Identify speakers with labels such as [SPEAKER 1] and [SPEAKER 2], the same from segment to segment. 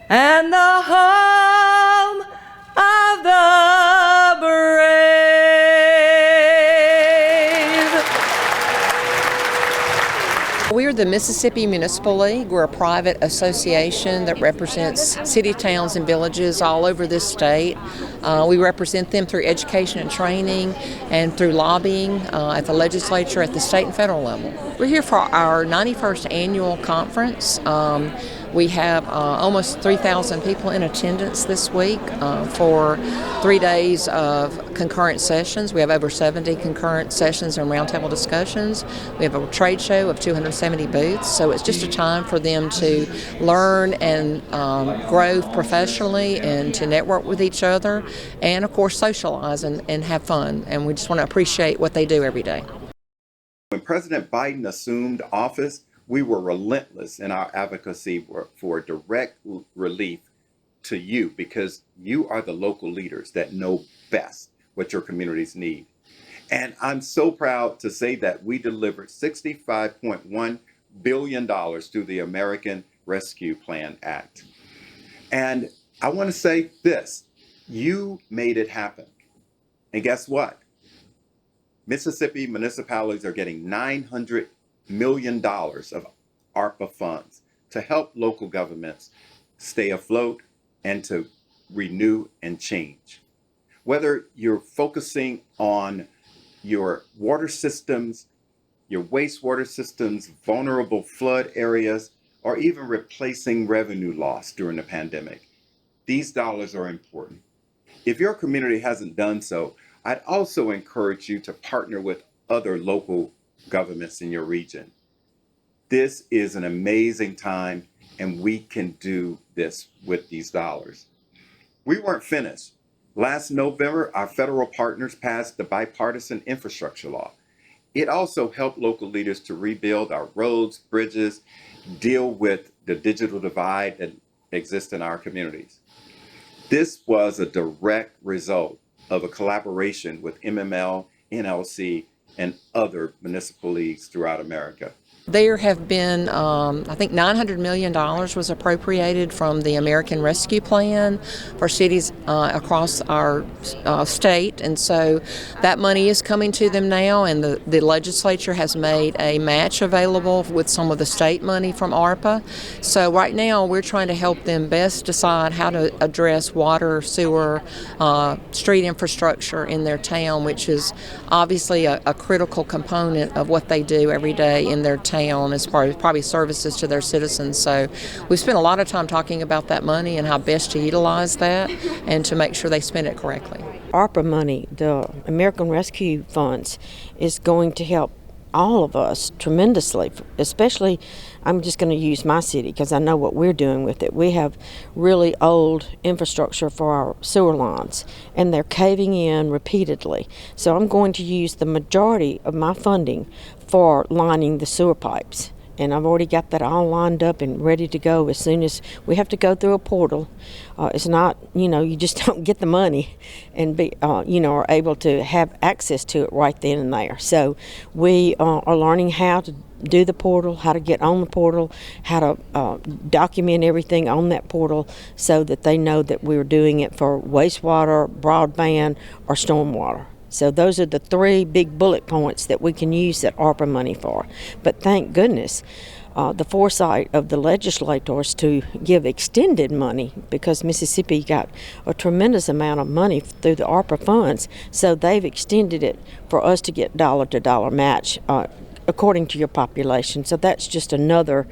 [SPEAKER 1] and the home of the brave. We're the Mississippi Municipal League. We're a private association that represents city, towns, and villages all over this state. We represent them through education and training and through lobbying at the legislature at the state and federal level. We're here for our 91st annual conference. We have almost 3,000 people in attendance this week for 3 days of concurrent sessions. We have over 70 concurrent sessions and roundtable discussions. We have a trade show of 270 booths, so it's just a time for them to learn and grow professionally and to network with each other and, of course, socialize and have fun. And we just want to appreciate what they do every day.
[SPEAKER 2] When President Biden assumed office, we were relentless in our advocacy for direct relief to you, because you are the local leaders that know best what your communities need. And I'm so proud to say that we delivered $65.1 billion through the American Rescue Plan Act. And I want to say this, you made it happen. And guess what? Mississippi municipalities are getting $900 million of ARPA funds to help local governments stay afloat and to renew and change. Whether you're focusing on your water systems, your wastewater systems, vulnerable flood areas, or even replacing revenue loss during the pandemic, these dollars are important. If your community hasn't done so, I'd also encourage you to partner with other local governments in your region. This is an amazing time, and we can do this with these dollars. We weren't finished. Last November, our federal partners passed the bipartisan infrastructure law. It also helped local leaders to rebuild our roads, bridges, deal with the digital divide that exists in our communities. This was a direct result of a collaboration with MML, NLC, and other municipal leagues throughout America.
[SPEAKER 1] There have been, I think $900 million was appropriated from the American Rescue Plan for cities across our state, and so that money is coming to them now, and the legislature has made a match available with some of the state money from ARPA. So right now we're trying to help them best decide how to address water, sewer, street infrastructure in their town, which is obviously a critical component of what they do every day in their town as far as probably services to their citizens. So we've spent a lot of time talking about that money and how best to utilize that and to make sure they spend it correctly.
[SPEAKER 3] ARPA money, the American Rescue Funds, is going to help all of us tremendously, especially, I'm just going to use my city because I know what we're doing with it. We have really old infrastructure for our sewer lines, and they're caving in repeatedly. So I'm going to use the majority of my funding for lining the sewer pipes. And I've already got that all lined up and ready to go as soon as we have to go through a portal. It's not, you just don't get the money and be, are able to have access to it right then and there. So we are learning how to do the portal, how to get on the portal, how to document everything on that portal so that they know that we're doing it for wastewater, broadband, or stormwater. So those are the three big bullet points that we can use that ARPA money for. But thank goodness the foresight of the legislators to give extended money, because Mississippi got a tremendous amount of money through the ARPA funds. So they've extended it for us to get dollar-to-dollar match according to your population. So that's just another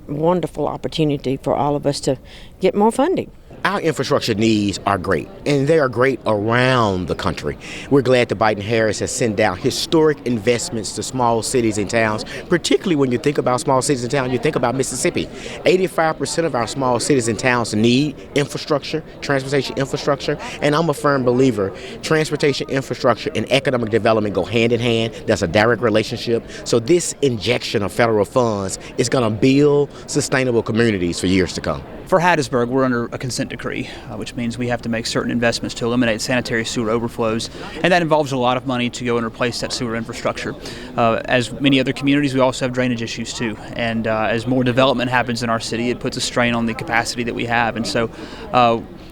[SPEAKER 3] wonderful opportunity for all of us to get more funding.
[SPEAKER 4] Our infrastructure needs are great, and they are great around the country. We're glad that Biden-Harris has sent down historic investments to small cities and towns, particularly when you think about small cities and towns, you think about Mississippi. 85% of our small cities and towns need infrastructure, transportation infrastructure, and I'm a firm believer transportation infrastructure and economic development go hand in hand. That's a direct relationship. So this injection of federal funds is going to build sustainable communities for years to come.
[SPEAKER 5] For Hattiesburg, we're under a consent decree, which means we have to make certain investments to eliminate sanitary sewer overflows, and that involves a lot of money to go and replace that sewer infrastructure. As many other communities, we also have drainage issues too, and as more development happens in our city, it puts a strain on the capacity that we have, and so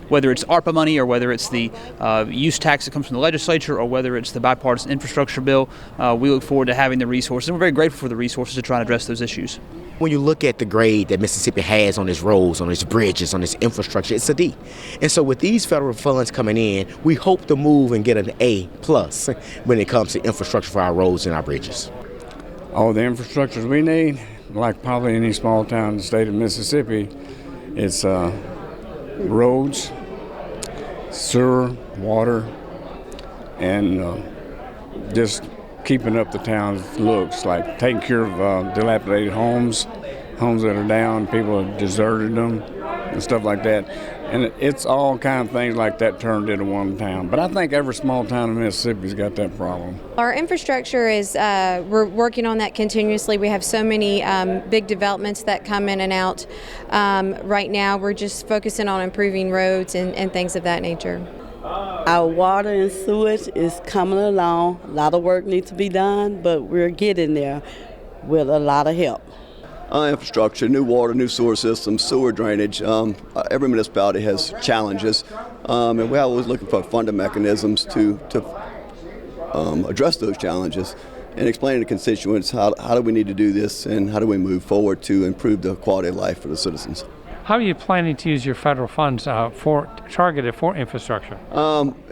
[SPEAKER 5] whether it's ARPA money or whether it's the use tax that comes from the legislature or whether it's the bipartisan infrastructure bill, we look forward to having the resources, and we're very grateful for the resources to try and address those issues.
[SPEAKER 4] When you look at the grade that Mississippi has on its roads, on its bridges, on its infrastructure, it's a D. And so with these federal funds coming in, we hope to move and get an A plus when it comes to infrastructure for our roads and our bridges.
[SPEAKER 6] All the infrastructures we need, like probably any small town in the state of Mississippi, it's roads, sewer, water, and just keeping up the town's looks, like taking care of dilapidated homes that are down, people have deserted them, and stuff like that. And it's all kind of things like that turned into one town. But I think every small town in Mississippi's got that problem.
[SPEAKER 7] Our infrastructure is, we're working on that continuously. We have so many big developments that come in and out. Right now we're just focusing on improving roads and things of that nature.
[SPEAKER 8] Our water and sewage is coming along. A lot of work needs to be done, but we're getting there with a lot of help.
[SPEAKER 9] Infrastructure, new water, new sewer systems, sewer drainage. Every municipality has challenges, and we're always looking for funding mechanisms to address those challenges and explain to constituents how do we need to do this and how do we move forward to improve the quality of life for the citizens.
[SPEAKER 10] How are you planning to use your federal funds targeted for infrastructure?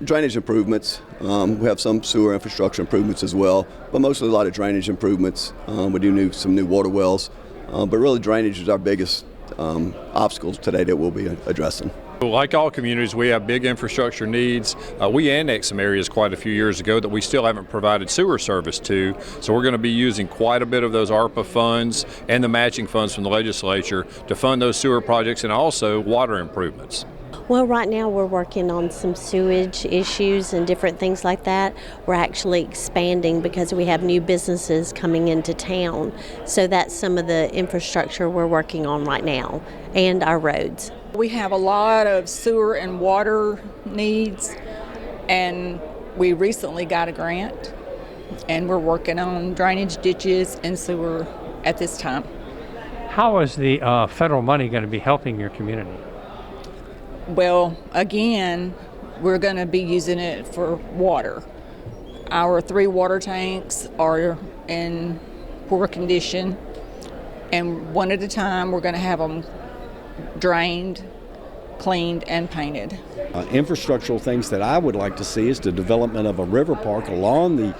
[SPEAKER 9] Drainage improvements. We have some sewer infrastructure improvements as well, but mostly a lot of drainage improvements. We do some new water wells, but really drainage is our biggest obstacles today that we'll be addressing.
[SPEAKER 11] Like all communities, we have big infrastructure needs. We annexed some areas quite a few years ago that we still haven't provided sewer service to, so we're going to be using quite a bit of those ARPA funds and the matching funds from the legislature to fund those sewer projects and also water improvements.
[SPEAKER 12] Well, right now we're working on some sewage issues and different things like that. We're actually expanding because we have new businesses coming into town, so that's some of the infrastructure we're working on right now, and our roads.
[SPEAKER 13] We have a lot of sewer and water needs, and we recently got a grant, and we're working on drainage ditches and sewer at this time.
[SPEAKER 10] How is the federal money going to be helping your community?
[SPEAKER 13] Well, again, we're going to be using it for water. Our 3 water tanks are in poor condition, and one at a time we're going to have them drained, cleaned, and painted.
[SPEAKER 14] Infrastructural things that I would like to see is the development of a river park along the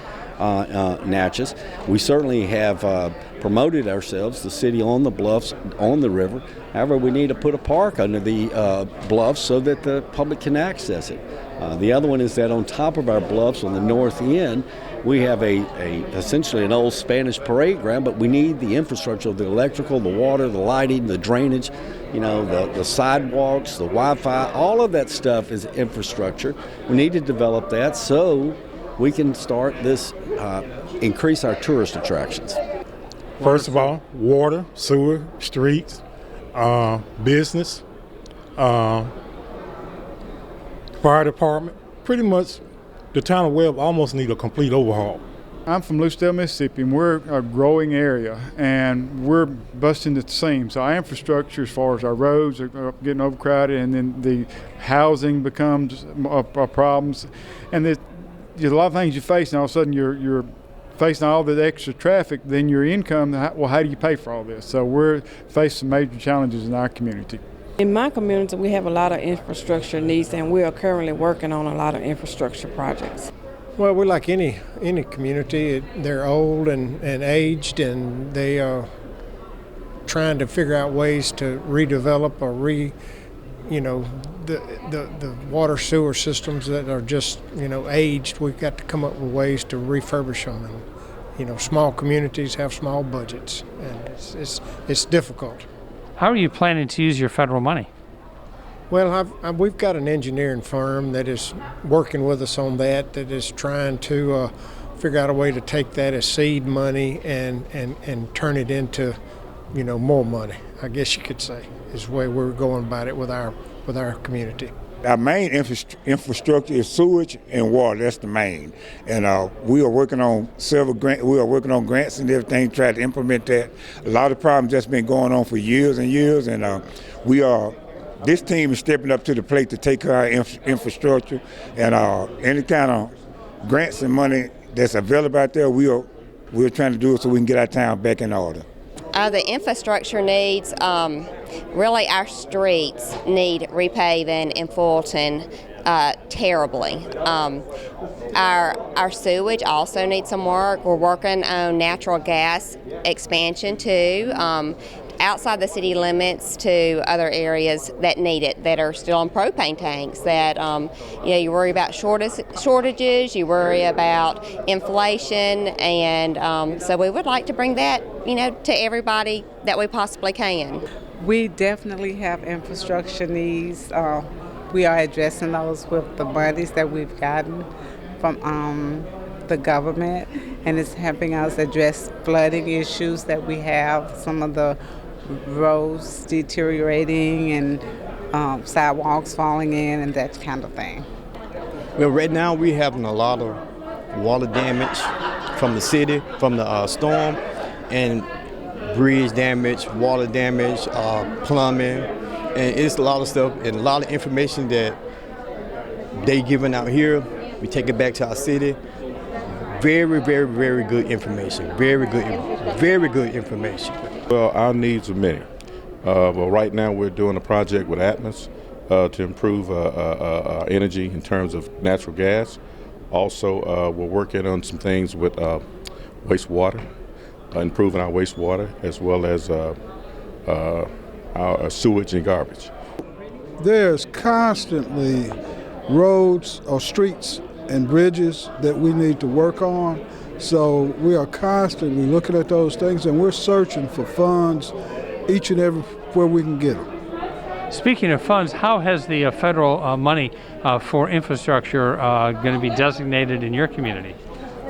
[SPEAKER 14] Natchez. We certainly have promoted ourselves, the city on the bluffs, on the river. However, we need to put a park under the bluffs so that the public can access it. The other one is that on top of our bluffs on the north end, we have essentially an old Spanish parade ground, but we need the infrastructure of the electrical, the water, the lighting, the drainage, the sidewalks, the Wi-Fi, all of that stuff is infrastructure. We need to develop that so we can start this, increase our tourist attractions.
[SPEAKER 15] First of all, water, sewer, streets, business, fire department. Pretty much the town of Webb almost need a complete overhaul.
[SPEAKER 16] I'm from Lucedale, Mississippi, and we're a growing area, and we're busting at the seams. So our infrastructure, as far as our roads, are getting overcrowded, and then the housing becomes problems. And there's a lot of things you face, and all of a sudden you're facing all the extra traffic, then your income, well, how do you pay for all this? So we're facing some major challenges in our community.
[SPEAKER 17] In my community, we have a lot of infrastructure needs, and we are currently working on a lot of infrastructure projects.
[SPEAKER 18] Well, we're like any community. They're old and aged, and they are trying to figure out ways to redevelop or the water sewer systems that are just aged. We've got to come up with ways to refurbish them. And small communities have small budgets, and it's difficult.
[SPEAKER 10] How are you planning to use your federal money?
[SPEAKER 18] Well, we've got an engineering firm that is working with us on that is trying to figure out a way to take that as seed money and turn it into, more money. I guess you could say, is the way we're going about it with our community.
[SPEAKER 19] Our main infrastructure is sewage and water. That's the main, and we are working on several grants. We are working on grants and everything, to try to implement that. A lot of problems that's been going on for years and years, and this team is stepping up to the plate to take care of our infrastructure, and any kind of grants and money that's available out there, we're trying to do it so we can get our town back in order.
[SPEAKER 20] The infrastructure needs, really our streets need repaving in Fulton terribly. Our sewage also needs some work. We're working on natural gas expansion too, outside the city limits to other areas that need it, that are still on propane tanks, that you worry about shortages, you worry about inflation, and so we would like to bring that to everybody that we possibly can.
[SPEAKER 21] We definitely have infrastructure needs. We are addressing those with the monies that we've gotten from the government, and it's helping us address flooding issues that we have, some of the roads deteriorating and sidewalks falling in and that kind of thing.
[SPEAKER 22] Well, right now we're having a lot of water damage from the city, from the storm, and bridge damage, water damage, plumbing, and it's a lot of stuff and a lot of information that they giving out here. We take it back to our city. Very, very, very good information. Very good information.
[SPEAKER 15] Well, our needs are many. Well, right now we're doing a project with Atmos to improve our energy in terms of natural gas. Also, we're working on some things with wastewater, improving our wastewater, as well as our sewage and garbage.
[SPEAKER 23] There's constantly roads or streets and bridges that we need to work on. So we are constantly looking at those things, and we're searching for funds each and every where we can get them.
[SPEAKER 10] Speaking of funds, how has the federal money for infrastructure going to be designated in your community?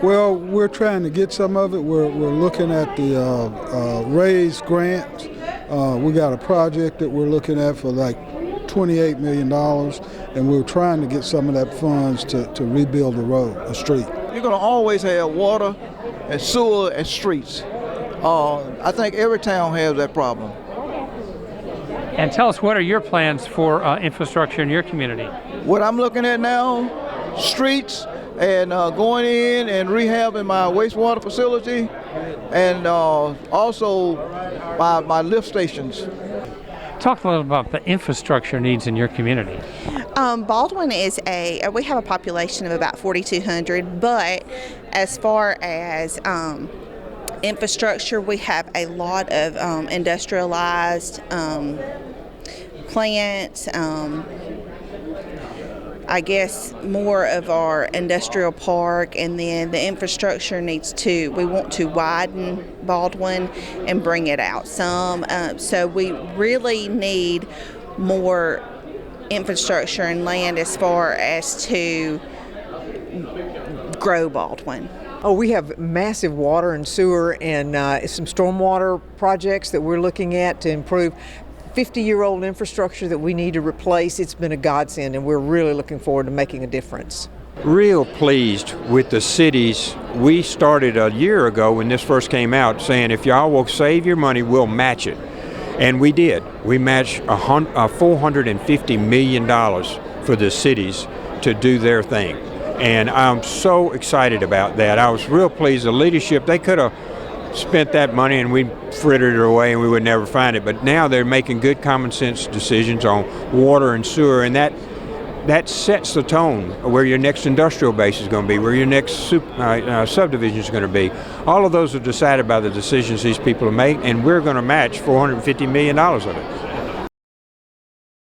[SPEAKER 23] Well, we're trying to get some of it. We're looking at the RAISE grant. We got a project that we're looking at for like $28 million, and we're trying to get some of that funds to rebuild a street.
[SPEAKER 24] You're going to always have water and sewer and streets. I think every town has that problem.
[SPEAKER 10] And tell us, what are your plans for infrastructure in your community?
[SPEAKER 24] What I'm looking at now, streets, and going in and rehabbing my wastewater facility, and also my lift stations.
[SPEAKER 10] Talk a little about the infrastructure needs in your community.
[SPEAKER 25] Baldwin we have a population of about 4,200, but as far as infrastructure, we have a lot of industrialized plants. I guess more of our industrial park, and then the infrastructure we want to widen Baldwin and bring it out some. So we really need more infrastructure and land as far as to grow Baldwin.
[SPEAKER 26] Oh, we have massive water and sewer and some stormwater projects that we're looking at to improve. 50-year-old infrastructure that we need to replace. It's been a godsend, and we're really looking forward to making a difference.
[SPEAKER 27] Real pleased with the cities. We started a year ago when this first came out saying, if y'all will save your money, we'll match it. And we did. We matched $450 million for the cities to do their thing. And I'm so excited about that. I was real pleased. The leadership, they could have spent that money and we frittered it away and we would never find it. But now they're making good common sense decisions on water and sewer, and that sets the tone where your next industrial base is going to be, where your next subdivision is going to be. All of those are decided by the decisions these people have made, and we're going to match $450 million of it.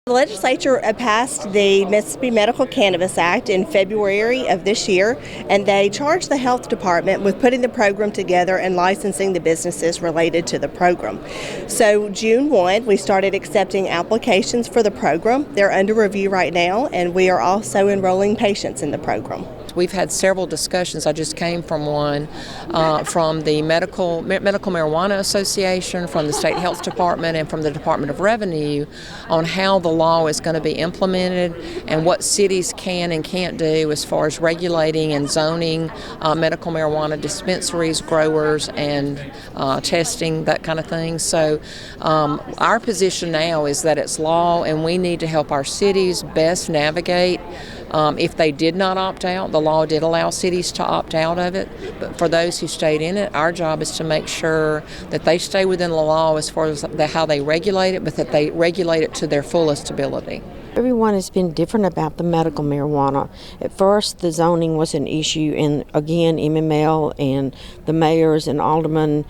[SPEAKER 28] The legislature passed the Mississippi Medical Cannabis Act in February of this year, and they charged the health department with putting the program together and licensing the businesses related to the program. So June 1, we started accepting applications for the program. They're under review right now, and we are also enrolling patients in the program.
[SPEAKER 1] We've had several discussions. I just came from one from the Medical Marijuana Association, from the State Health Department, and from the Department of Revenue on how the law is going to be implemented and what cities can and can't do as far as regulating and zoning medical marijuana dispensaries, growers, and testing, that kind of thing. So our position now is that it's law, and we need to help our cities best navigate. If they did not opt out, the law did allow cities to opt out of it. But for those who stayed in it, our job is to make sure that they stay within the law as far as how they regulate it, but that they regulate it to their fullest ability.
[SPEAKER 2] Everyone has been different about the medical marijuana. At first, the zoning was an issue, and again, MML and the mayors and aldermen,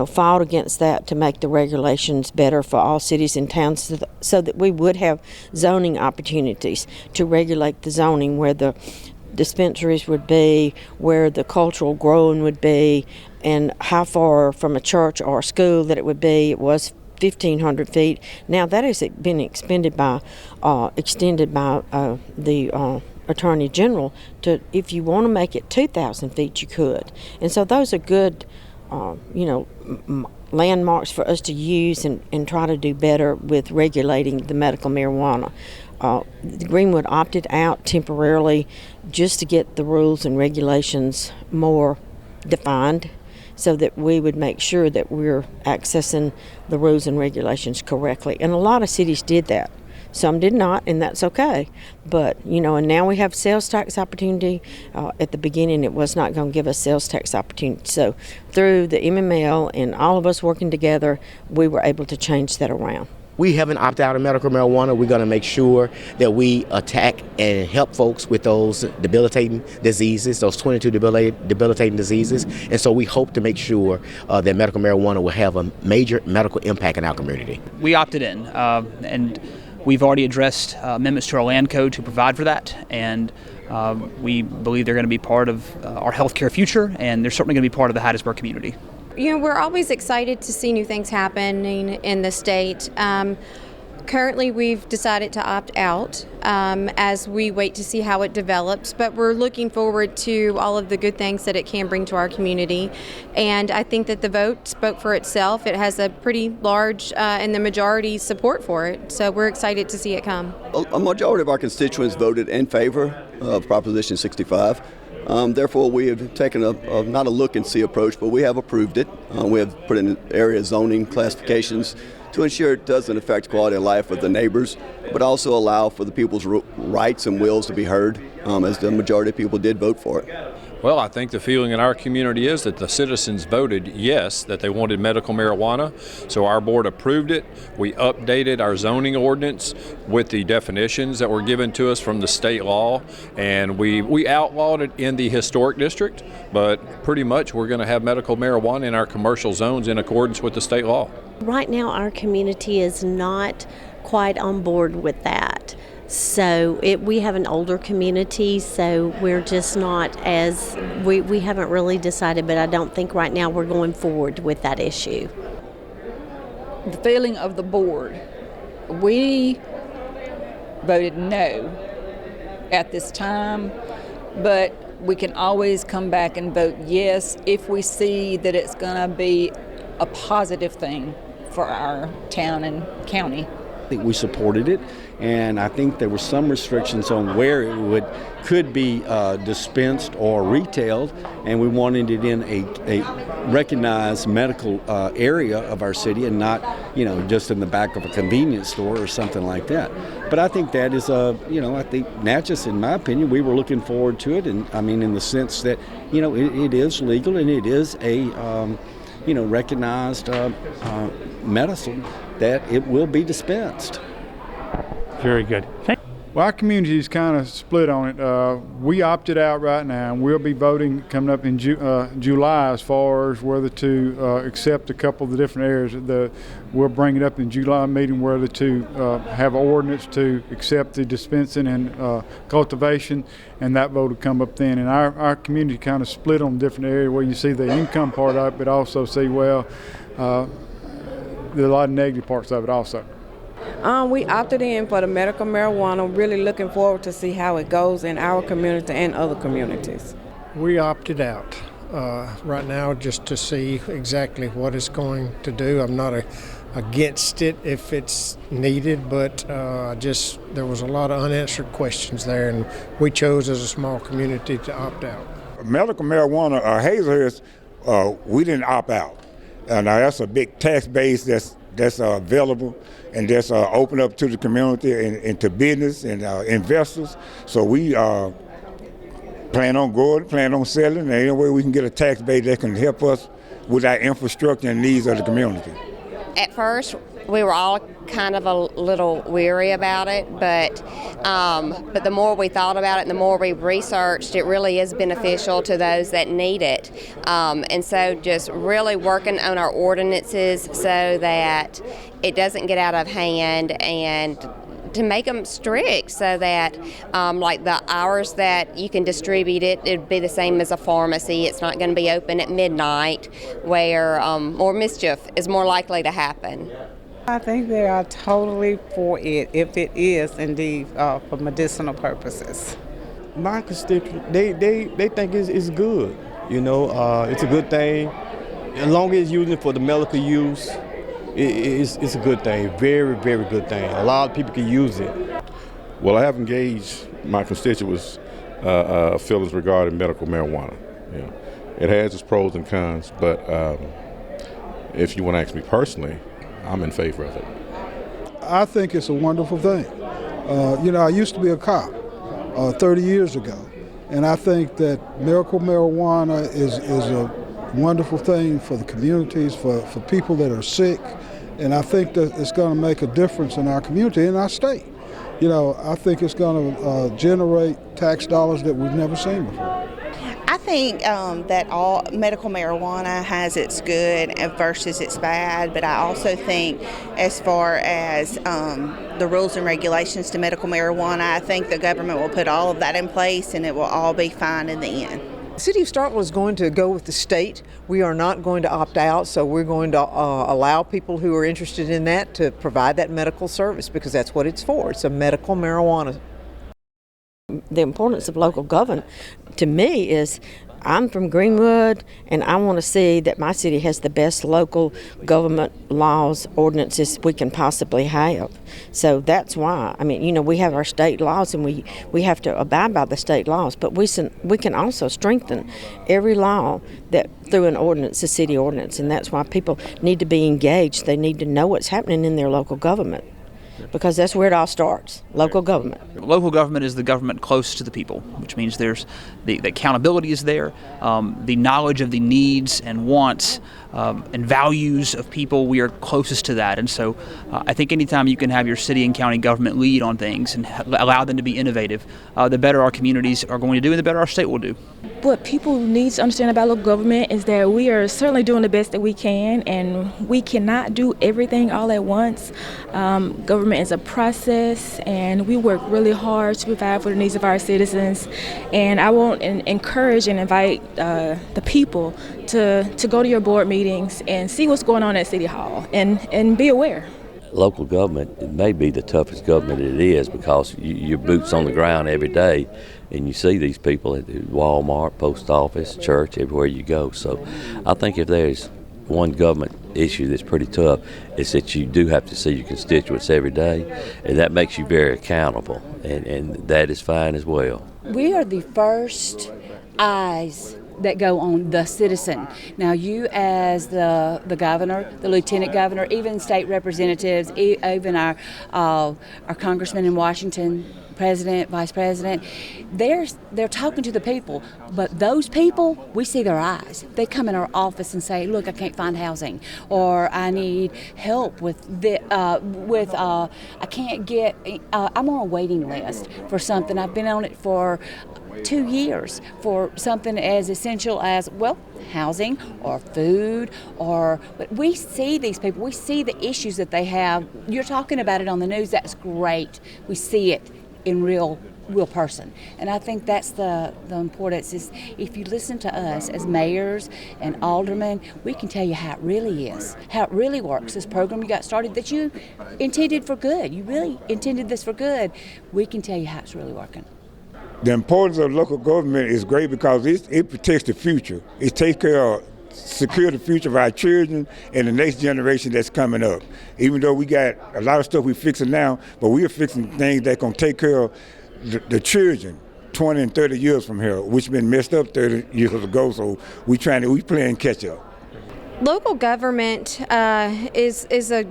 [SPEAKER 2] fought against that to make the regulations better for all cities and towns, so that we would have zoning opportunities to regulate the zoning where the dispensaries would be, where the cultural growing would be, and how far from a church or a school that it would be. It was 1,500 feet. Now that has been extended by the Attorney General to, if you want to make it 2,000 feet, you could. And so those are good, landmarks for us to use and try to do better with regulating the medical marijuana. Greenwood opted out temporarily just to get the rules and regulations more defined, so that we would make sure that we're accessing the rules and regulations correctly. And a lot of cities did that. Some did not, and that's okay. But, and now we have sales tax opportunity. At the beginning, it was not going to give us sales tax opportunity. So through the MML and all of us working together, we were able to change that around.
[SPEAKER 3] We haven't opted out of medical marijuana. We're going to make sure that we attack and help folks with those debilitating diseases, those 22 debilitating diseases. And so we hope to make sure that medical marijuana will have a major medical impact in our community.
[SPEAKER 4] We opted in, and we've already addressed amendments to our land code to provide for that. And we believe they're going to be part of our healthcare future, and they're certainly going to be part of the Hattiesburg community.
[SPEAKER 5] We're always excited to see new things happening in the state. Currently, we've decided to opt out as we wait to see how it develops, but we're looking forward to all of the good things that it can bring to our community. And I think that the vote spoke for itself. It has a pretty large and the majority support for it, so we're excited to see it come.
[SPEAKER 9] A majority of our constituents voted in favor of Proposition 65. Therefore, we have taken not a look-and-see approach, but we have approved it. We have put in area zoning classifications to ensure it doesn't affect quality of life of the neighbors, but also allow for the people's rights and wills to be heard, as the majority of people did vote for it.
[SPEAKER 11] Well, I think the feeling in our community is that the citizens voted yes, that they wanted medical marijuana. So our board approved it. We updated our zoning ordinance with the definitions that were given to us from the state law. And we outlawed it in the historic district, but pretty much we're going to have medical marijuana in our commercial zones in accordance with the state law.
[SPEAKER 12] Right now, our community is not quite on board with that. So we have an older community, so we're just not as, we haven't really decided, but I don't think right now we're going forward with that issue.
[SPEAKER 13] The feeling of the board, we voted no at this time, but we can always come back and vote yes if we see that it's going to be a positive thing for our town and county.
[SPEAKER 14] I think we supported it, and I think there were some restrictions on where it could be dispensed or retailed, and we wanted it in a recognized medical area of our city and not, just in the back of a convenience store or something like that. But I think that is I think Natchez, in my opinion, we were looking forward to it, and I mean in the sense that, it is legal and it is a, recognized medicine that it will be dispensed.
[SPEAKER 10] Very good.
[SPEAKER 16] Well, our community is kind of split on it. We opted out right now, and we'll be voting coming up in July as far as whether to accept a couple of the different areas. We'll bring it up in July meeting whether to have an ordinance to accept the dispensing and cultivation, and that vote will come up then. And our community kind of split on different areas where you see the income part of it, but also see, there are a lot of negative parts of it also.
[SPEAKER 6] We opted in for the medical marijuana, really looking forward to see how it goes in our community and other communities.
[SPEAKER 7] We opted out right now just to see exactly what it's going to do. I'm not against it if it's needed, but there was a lot of unanswered questions there, and we chose as a small community to opt out.
[SPEAKER 8] Medical marijuana, Hazelhurst, we didn't opt out. Now that's a big tax base that's available and that's open up to the community and to business and investors. So we plan on growing, plan on selling, and any way we can get a tax base that can help us with our infrastructure and needs of the community.
[SPEAKER 17] At first, we were all kind of a little weary about it, but the more we thought about it and the more we researched, it really is beneficial to those that need it. And so just really working on our ordinances so that it doesn't get out of hand, and to make them strict so that like the hours that you can distribute it'd be the same as a pharmacy. It's not going to be open at midnight where more mischief is more likely to happen.
[SPEAKER 6] I think they are totally for it if it is indeed for medicinal purposes.
[SPEAKER 22] My constituents, they think it's good. You know, it's a good thing. As long as it's using it for the medical use, it's a good thing. Very, very good thing. A lot of people can use it.
[SPEAKER 15] Well, I have engaged my constituents' feelings regarding medical marijuana. You know, it has its pros and cons, but if you want to ask me personally, I'm in favor of it.
[SPEAKER 23] I think it's a wonderful thing. I used to be a cop 30 years ago, and I think that medical marijuana is a wonderful thing for the communities, for people that are sick, and I think that it's going to make a difference in our community, in our state. I think it's going to generate tax dollars that we've never seen before.
[SPEAKER 25] I think that all medical marijuana has its good versus its bad, but I also think as far as the rules and regulations to medical marijuana, I think the government will put all of that in place and it will all be fine in the end.
[SPEAKER 26] The City of Starkville is going to go with the state. We are not going to opt out, so we're going to allow people who are interested in that to provide that medical service because that's what it's for. It's a medical marijuana.
[SPEAKER 2] The importance of local government to me is I'm from Greenwood, and I want to see that my city has the best local government laws, ordinances we can possibly have. So that's why. I mean, we have our state laws, and we have to abide by the state laws, but we can also strengthen every law that through an ordinance, a city ordinance, and that's why people need to be engaged. They need to know what's happening in their local government. Because that's where it all starts, local government.
[SPEAKER 4] Local government is the government close to the people, which means there's the accountability is there, the knowledge of the needs and wants and values of people, we are closest to that. And so I think anytime you can have your city and county government lead on things and allow them to be innovative, the better our communities are going to do and the better our state will do.
[SPEAKER 18] What people need to understand about local government is that we are certainly doing the best that we can, and we cannot do everything all at once. Government is a process, and we work really hard to provide for the needs of our citizens. And I want to encourage and invite the people to go to your board meetings and see what's going on at City Hall and be aware.
[SPEAKER 19] Local government, it may be the toughest government it is because your boots on the ground every day and you see these people at Walmart, post office, church, everywhere you go. So I think if there's one government issue that's pretty tough, it's that you do have to see your constituents every day, and that makes you very accountable, and that is fine as well.
[SPEAKER 20] We are the first eyes that go on the citizen. Now you as the governor, the lieutenant governor, even state representatives, even our congressman in Washington, president, vice president, they're talking to the people, but those people, we see their eyes. They come in our office and say, look, I can't find housing, or I need help with I can't get, I'm on a waiting list for something. I've been on it for 2 years for something as essential as, housing or food, but we see these people, we see the issues that they have. You're talking about it on the news, that's great. We see it in real real person. And I think that's the importance is if you listen to us as mayors and aldermen, we can tell you how it really is, how it really works. This program you got started that you intended for good. You really intended this for good. We can tell you how it's really working.
[SPEAKER 8] The importance of local government is great because it protects the future. It takes care of secure the future of our children and the next generation that's coming up. Even though we got a lot of stuff we're fixing now, but we're fixing things that's going to take care of the children 20 and 30 years from here, which been messed up 30 years ago, so we playing catch up.
[SPEAKER 1] Local government is a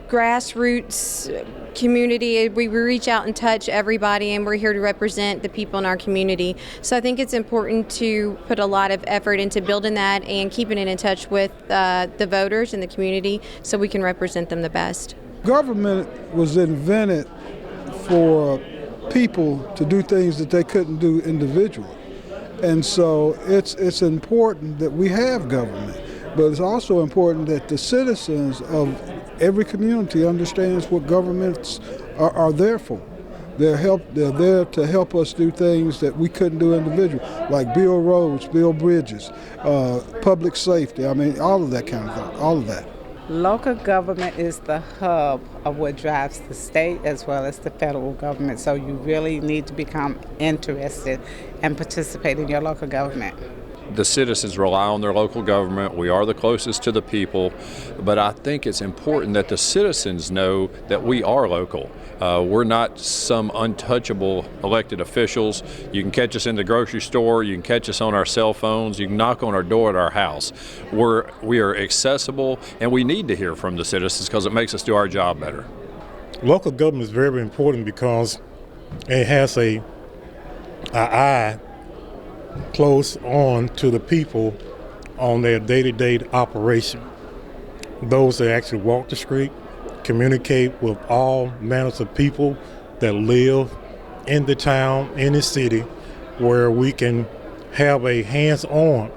[SPEAKER 1] grassroots community. We reach out and touch everybody, and we're here to represent the people in our community. So I think it's important to put a lot of effort into building that and keeping it in touch with the voters and the community so we can represent them the best.
[SPEAKER 23] Government was invented for people to do things that they couldn't do individually. And so it's important that we have government, but it's also important that the citizens of every community understands what governments are there for. They're there to help us do things that we couldn't do individually, like build roads, build bridges, public safety. I mean, all of that kind of thing, all of that.
[SPEAKER 3] Local government is the hub of what drives the state as well as the federal government. So you really need to become interested and participate in your local government.
[SPEAKER 11] The citizens rely on their local government. We are the closest to the people, but I think it's important that the citizens know that we are local. We're not some untouchable elected officials. You can catch us in the grocery store, you can catch us on our cell phones, you can knock on our door at our house. We are accessible, and we need to hear from the citizens because it makes us do our job better.
[SPEAKER 5] Local government is very important because it has an eye close on to the people on their day-to-day operation. Those that actually walk the street, communicate with all manners of people that live in the town, in the city, where we can have a hands-on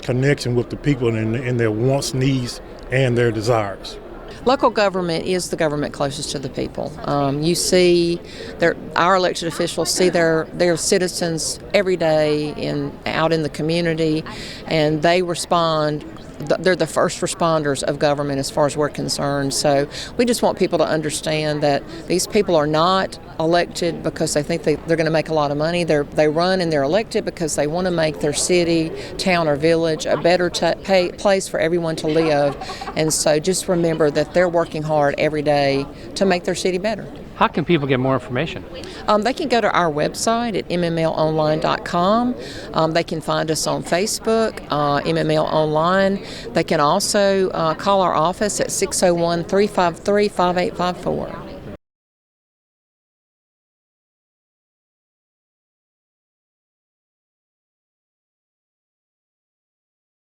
[SPEAKER 5] connection with the people in their wants, needs, and their desires.
[SPEAKER 9] Local government is the government closest to the people. You see, our elected officials see their citizens every day out in the community, and they respond. They're the first responders of government as far as we're concerned. So we just want people to understand that these people are not elected because they think they're going to make a lot of money. They run and they're elected because they want to make their city, town, or village a better place for everyone to live. And so just remember that they're working hard every day to make their city better.
[SPEAKER 10] How can people get more information?
[SPEAKER 9] They can go to our website at mmlonline.com. They can find us on Facebook, MML Online. They can also call our office at 601-353-5854.